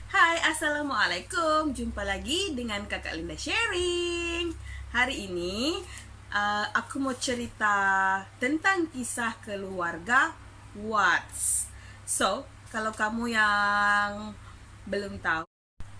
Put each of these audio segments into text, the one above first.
Hai, Assalamualaikum. Jumpa lagi dengan Kakak Linda Sharing. Hari ini aku mau cerita tentang kisah keluarga Watts. So, kalau kamu yang belum tahu,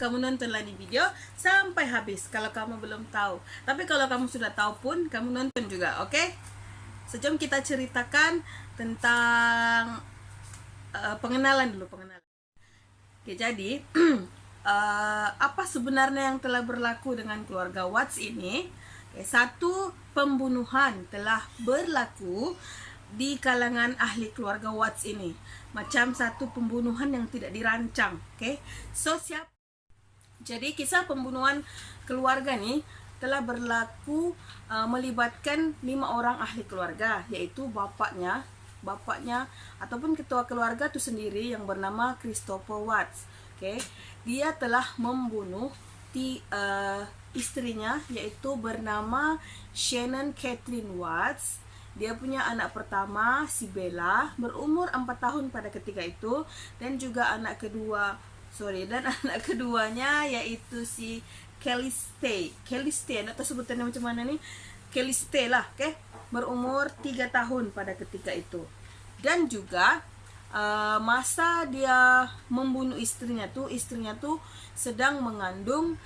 kamu nontonlah di video sampai habis kalau kamu belum tahu. Tapi kalau kamu sudah tahu pun, kamu nonton juga, oke? Sejam kita ceritakan tentang pengenalan dulu, pengenalan. Oke, jadi apa sebenarnya yang telah berlaku dengan keluarga Watts ini? Oke, satu pembunuhan telah berlaku di kalangan ahli keluarga Watts ini. Macam satu pembunuhan yang tidak dirancang. Oke, so jadi kisah pembunuhan keluarga nih telah berlaku melibatkan 5 orang ahli keluarga, yaitu bapaknya ataupun ketua keluarga itu sendiri yang bernama Christopher Watts. Dia telah membunuh istrinya, yaitu bernama Shannon Catherine Watts. Dia punya anak pertama, si Bella, berumur 4 tahun pada ketika itu, dan juga anak keduanya yaitu si Caliste, atau sebutannya macam mana nih, Caliste lah, berumur 3 tahun pada ketika itu. Dan juga masa dia membunuh istrinya tuh sedang mengandung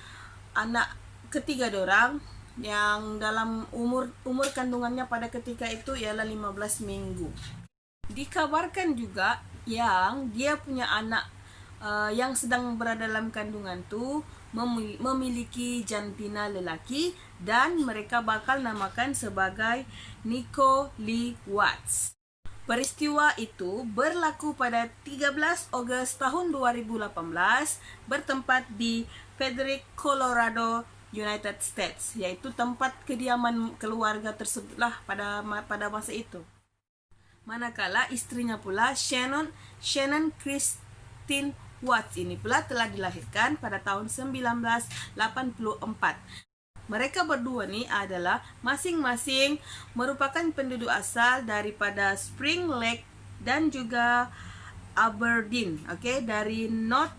anak ketiga dorang yang dalam umur kandungannya pada ketika itu ialah 15 minggu. Dikabarkan juga yang dia punya anak yang sedang berada dalam kandungan tuh memiliki jantina lelaki dan mereka bakal namakan sebagai Nico Lee Watts. Peristiwa itu berlaku pada 13 Ogos tahun 2018 bertempat di Frederick, Colorado, United States, yaitu tempat kediaman keluarga tersebutlah pada masa itu. Manakala istrinya pula Shannon Christine Watts ini pula telah dilahirkan pada tahun 1984. Mereka berdua nih adalah masing-masing merupakan penduduk asal daripada Spring Lake dan juga Aberdeen, dari North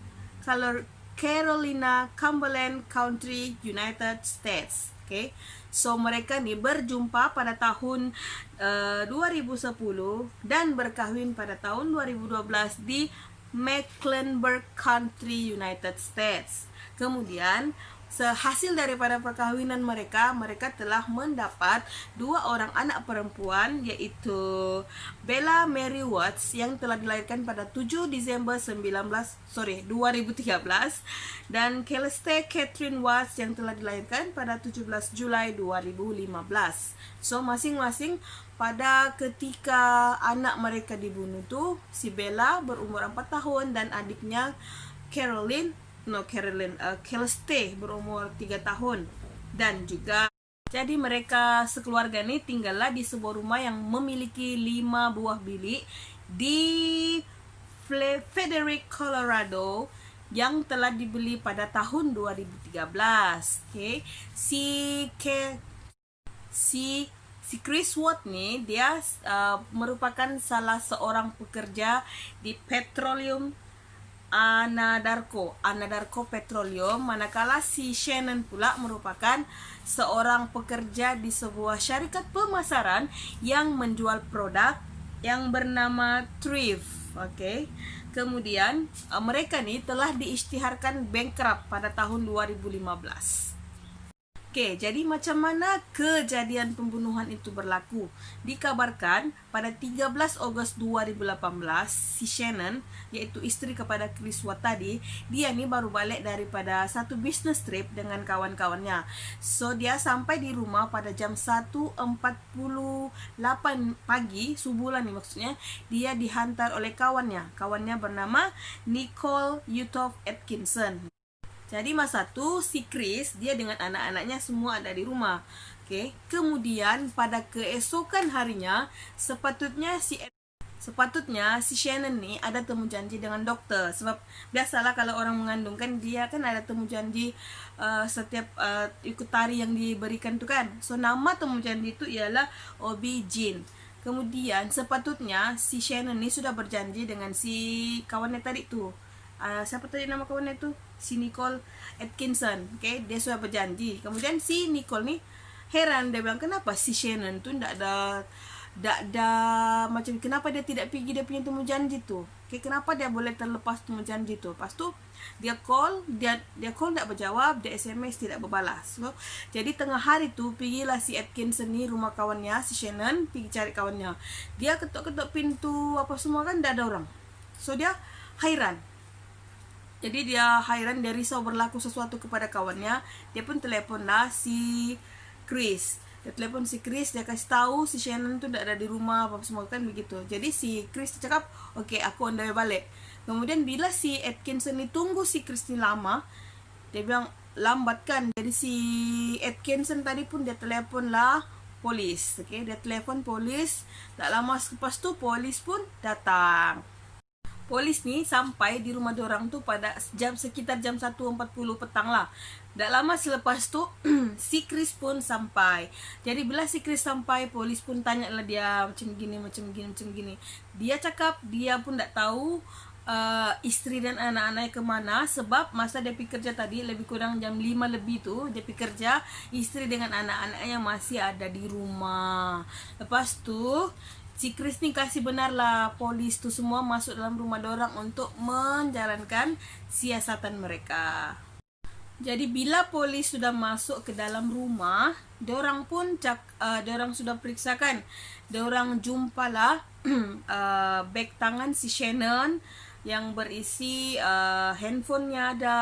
Carolina, Cumberland County, United States. So mereka nih berjumpa pada tahun 2010 dan berkahwin pada tahun 2012 di Mecklenburg County, United States. Kemudian sehasil daripada perkawinan mereka telah mendapat 2 orang anak perempuan, yaitu Bella Mary Watts yang telah dilahirkan pada 7 Desember 2013 dan Caliste Catherine Watts yang telah dilahirkan pada 17 Julai 2015. So masing-masing pada ketika anak mereka dibunuh tuh, si Bella berumur 4 tahun dan adiknya Caliste berumur 3 tahun. Dan juga jadi mereka sekeluarga ini tinggallah di sebuah rumah yang memiliki 5 buah bilik di Frederick, Colorado yang telah dibeli pada tahun 2013. Si Chris Watt nih dia merupakan salah seorang pekerja di petroleum Anadarko Petroleum, manakala si Shannon pula merupakan seorang pekerja di sebuah syarikat pemasaran yang menjual produk yang bernama Thrift. Kemudian mereka nih telah diisytiharkan bankrupt pada tahun 2015. Jadi macam mana kejadian pembunuhan itu berlaku? Dikabarkan pada 13 Ogos 2018, si Shannon, yaitu istri kepada Chris Watt tadi, dia nih baru balik daripada satu business trip dengan kawan-kawannya. So dia sampai di rumah pada jam 1.48 pagi, subuhan nih maksudnya. Dia dihantar oleh kawannya bernama Nicole Uthoff Atkinson. Jadi masa itu si Chris dia dengan anak-anaknya semua ada di rumah. Kemudian pada keesokan harinya sepatutnya si Shannon nih ada temu janji dengan dokter, sebab biasalah kalau orang mengandung kan dia kan ada temu janji setiap ikut tari yang diberikan tuh kan. So nama temu janji itu ialah OB-GYN. Kemudian sepatutnya si Shannon nih sudah berjanji dengan si kawannya tadi tuh siapa tadi nama kawannya itu, si Nicole Atkinson, okay? Dia sudah berjanji. Kemudian si Nicole nih heran, dia bilang kenapa si Shannon tuh ndak ada macam, kenapa dia tidak pergi dia punya temu janji tuh, okay? Kenapa dia boleh terlepas temu janji tuh. Lepas tu dia call tidak berjawab, dia SMS tidak berbalas. So, jadi tengah hari tu pergilah si Atkinson ni rumah kawannya si Shannon, pergi cari kawannya. Dia ketuk-ketuk pintu apa semua kan tidak ada orang. So dia hairan. Jadi dia hairan, dia risau berlaku sesuatu kepada kawannya. Dia pun teleponlah si Chris. Dia telepon si Chris, dia kasih tahu si Shannon tu tidak ada di rumah apa semua kan begitu. Jadi si Chris cakap, "Okay, aku on the way balik." Kemudian bila si Atkinson ni tunggu si Chris ni lama, dia bilang lambat kan. Jadi si Atkinson tadi pun dia telepon lah polis. Okay, dia telepon polis. Tak lama lepas tu polis pun datang. Polis ni sampai di rumah dorang tu pada sekitar jam 1.40 petang lah. Tak lama selepas tu si Chris pun sampai. Jadi bila si Chris sampai, polis pun tanya lah dia macam gini. Dia cakap dia pun tak tahu isteri dan anak-anaknya kemana. Sebab masa dia pergi kerja tadi lebih kurang jam 5 lebih tu dia pergi kerja, isteri dengan anak-anaknya masih ada di rumah. Lepas tu si Chris ni kasih benar lah polis tu semua masuk dalam rumah dorang untuk menjalankan siasatan mereka. Jadi bila polis sudah masuk ke dalam rumah, dorang pun dorang sudah periksakan. Dorang jumpalah beg tangan si Shannon yang berisi handphonenya ada,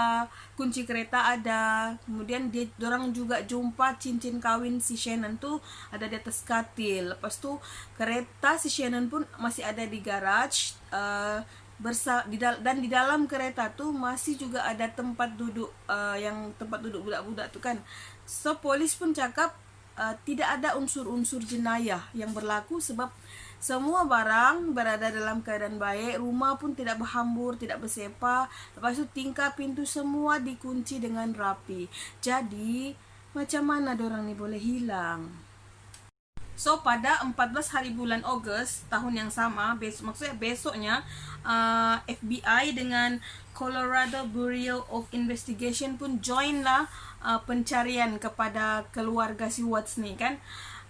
kunci kereta ada. Kemudian dorang juga jumpa cincin kawin si Shannon tu ada di atas katil. Lepas tu kereta si Shannon pun masih ada di garage, dan di dalam kereta tu masih juga ada tempat duduk, yang tempat duduk budak-budak tu kan. So polis pun cakap tidak ada unsur-unsur jenayah yang berlaku sebab semua barang berada dalam keadaan baik. Rumah pun tidak berhambur, tidak bersepa. Lepas tu tingkap pintu semua dikunci dengan rapi. Jadi macam mana dorang ni boleh hilang? So pada 14 hari bulan Ogos tahun yang sama, maksudnya besoknya, FBI dengan Colorado Bureau of Investigation pun join lah pencarian kepada keluarga si Watts ni kan.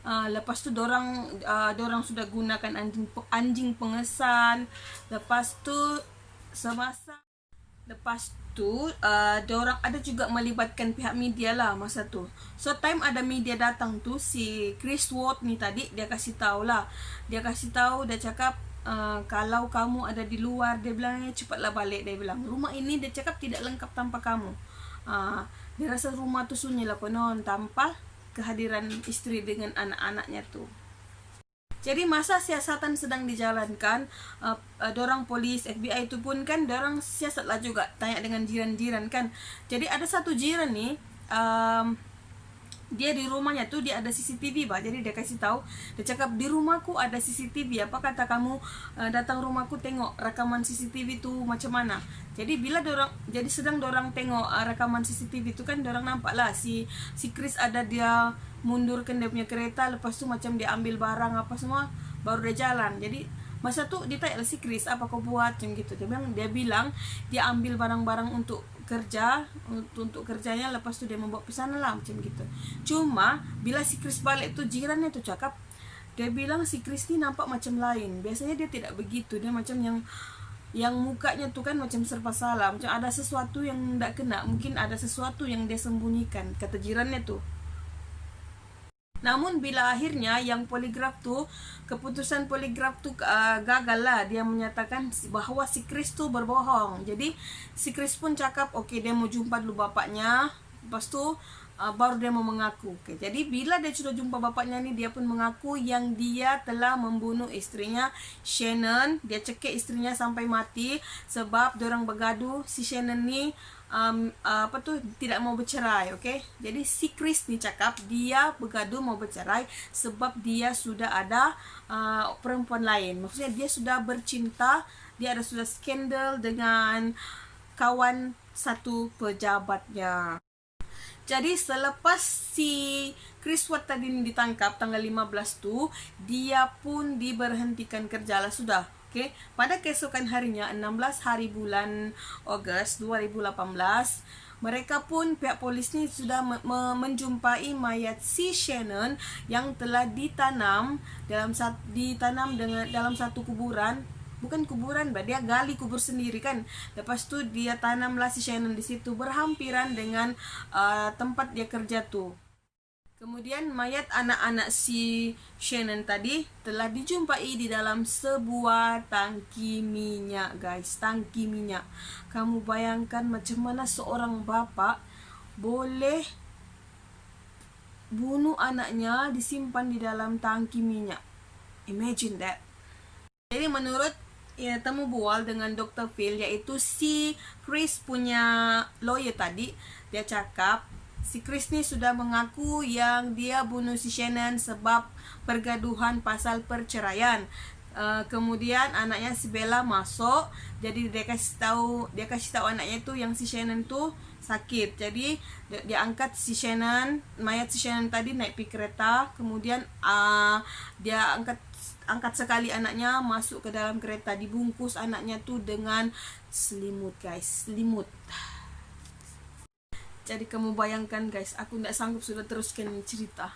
Lepas tu dorang sudah gunakan anjing pengesan. Lepas tu dorang ada juga melibatkan pihak media lah masa tu. So time ada media datang tu, si Chris Watts ni tadi dia kasih tahu lah. Dia cakap kalau kamu ada di luar, dia bilang cepatlah balik. Dia bilang rumah ini dia cakap tidak lengkap tanpa kamu. Dia rasa rumah tu sunyi lah penuh tanpa kehadiran isteri dengan anak-anaknya tu. Jadi masa siasatan sedang dijalankan, dorang polis FBI itu pun kan dorang siasat lah juga, tanya dengan jiran-jiran kan. Jadi ada satu jiran ni, dia di rumahnya tuh dia ada CCTV bah. Jadi dia kasih tahu, dia cakap di rumahku ada CCTV, apa kata kamu datang rumahku tengok rekaman CCTV tuh macam mana. Jadi bila sedang dorang tengok rekaman CCTV itu kan dorang nampak lah si Chris ada, dia mundurkan dia punya kereta, lepas tu macam dia ambil barang apa semua baru dia jalan. Jadi masa tu dia tanya si Chris, apa kau buat macam gitu. Dia bilang dia ambil barang-barang untuk kerjanya, lepas tu dia membawa pesanan lah macam gitu. Cuma bila si Chris balik tu, jirannya tu cakap, dia bilang si Chris ni nampak macam lain. Biasanya dia tidak begitu, dia macam yang mukanya tu kan macam serba salah, macam ada sesuatu yang tak kena, mungkin ada sesuatu yang dia sembunyikan, kata jirannya tu. Namun bila akhirnya yang keputusan poligraf tu gagal lah. Dia menyatakan bahawa si Chris tu berbohong. Jadi si Chris pun cakap okay, dia mau jumpa dulu bapaknya, lepas tu baru dia mau mengaku. Okay. Jadi bila dia sudah jumpa bapaknya ni, dia pun mengaku yang dia telah membunuh istrinya Shannon. Dia cekik istrinya sampai mati sebab dorang bergaduh. Si Shannon ni tidak mau bercerai, okay? Jadi si Chris ni cakap dia bergaduh mau bercerai sebab dia sudah ada perempuan lain. Maksudnya dia sudah bercinta, dia sudah skandal dengan kawan satu pejabatnya. Jadi selepas si Chris Watts tadi ditangkap tanggal 15 tu, dia pun diberhentikan kerja lah sudah. Oke, pada keesokan harinya 16 hari bulan Ogos 2018, mereka pun pihak polis ni sudah menjumpai mayat si Shannon yang telah ditanam dalam satu kuburan. Bukan kuburan, dia gali kubur sendiri kan. Lepas tu dia tanamlah si Shannon di situ berhampiran dengan tempat dia kerja tuh. Kemudian mayat anak-anak si Shannon tadi telah dijumpai di dalam sebuah tangki minyak, guys. Tangki minyak. Kamu bayangkan macam mana seorang bapa boleh bunuh anaknya disimpan di dalam tangki minyak. Imagine that. Jadi menurut temu bual dengan Dr. Phil, yaitu si Chris punya lawyer tadi, dia cakap si Chris ni sudah mengaku yang dia bunuh si Shannon sebab pergaduhan pasal perceraian. Kemudian anaknya si Bella masuk, jadi dia kasih tahu anaknya tu yang si Shannon tu sakit. Jadi dia angkat si Shannon, mayat si Shannon tadi naik pergi kereta. Kemudian dia angkat sekali anaknya masuk ke dalam kereta, dibungkus anaknya tu dengan selimut, guys, selimut. Jadi kamu bayangkan, guys, aku tidak sanggup sudah teruskan cerita.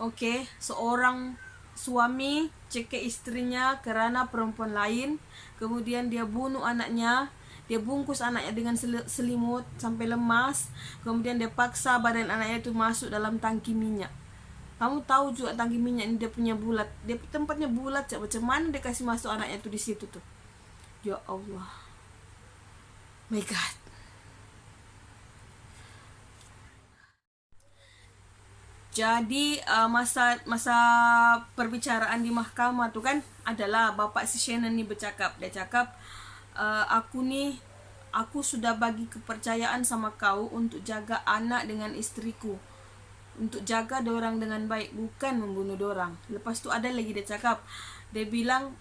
Oke, seorang suami cekik istrinya kerana perempuan lain, kemudian dia bunuh anaknya, dia bungkus anaknya dengan selimut sampai lemas, kemudian dia paksa badan anaknya itu masuk dalam tangki minyak. Kamu tahu juga tangki minyak ini dia punya bulat, dia tempatnya bulat, macam mana dia kasih masuk anaknya itu di situ tuh? Ya Allah, my God. Jadi masa perbicaraan di mahkamah tu kan adalah bapak si Shannon ni bercakap. Dia cakap, aku sudah bagi kepercayaan sama kau untuk jaga anak dengan istriku, untuk jaga dorang dengan baik, bukan membunuh dorang. Lepas tu ada lagi dia cakap, dia bilang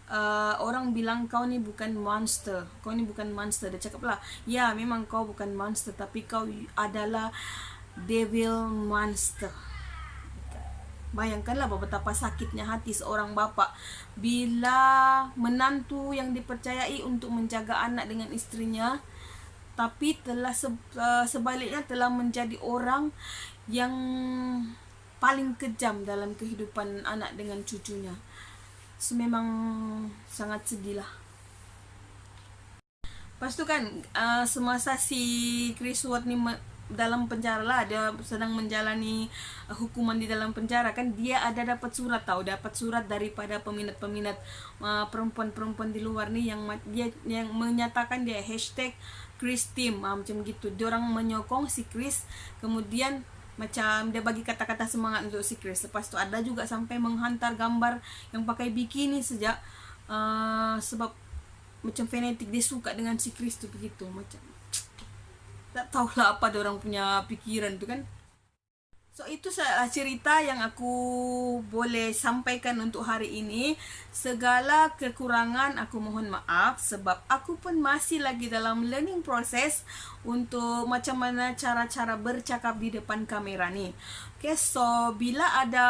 orang bilang kau ni bukan monster, kau ni bukan monster. Dia cakap lah, ya memang kau bukan monster, tapi kau adalah devil monster. Bayangkanlah betapa sakitnya hati seorang bapa bila menantu yang dipercayai untuk menjaga anak dengan istrinya, tapi telah sebaliknya telah menjadi orang yang paling kejam dalam kehidupan anak dengan cucunya. Memang sangat sedih lah. Lepas tu kan semasa si Chris Ward ni dalam penjara lah, dia sedang menjalani hukuman di dalam penjara kan, dia ada dapat surat daripada peminat-peminat perempuan-perempuan di luar ni yang menyatakan dia #Chris Team, macam gitu. Diorang menyokong si Chris, kemudian macam dia bagi kata-kata semangat untuk si Chris. Lepas tu ada juga sampai menghantar gambar yang pakai bikini sejak sebab macam fanatik, dia suka dengan si Chris tu begitu. Macam tak tahulah apa orang punya pikiran tu kan. So itu cerita yang aku boleh sampaikan untuk hari ini. Segala kekurangan aku mohon maaf, sebab aku pun masih lagi dalam learning process untuk macam mana cara-cara bercakap di depan kamera ni. Okay, so bila ada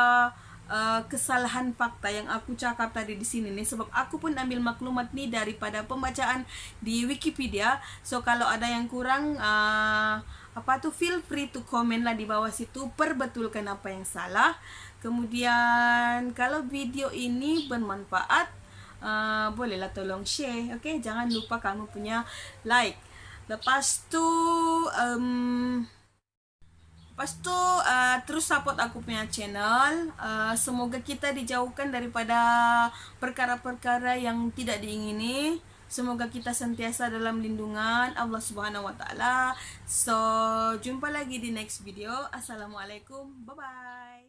kesalahan fakta yang aku cakap tadi di sini nih, sebab aku pun ambil maklumat nih daripada pembacaan di Wikipedia. So kalau ada yang kurang feel free to comment lah di bawah situ, perbetulkan apa yang salah. Kemudian kalau video ini bermanfaat, bolehlah tolong share. Okay, jangan lupa kamu punya like. Lepas tu terus support aku punya channel. Semoga kita dijauhkan daripada perkara-perkara yang tidak diingini. Semoga kita sentiasa dalam lindungan Allah Subhanahu wa taala. So, jumpa lagi di next video. Assalamualaikum. Bye bye.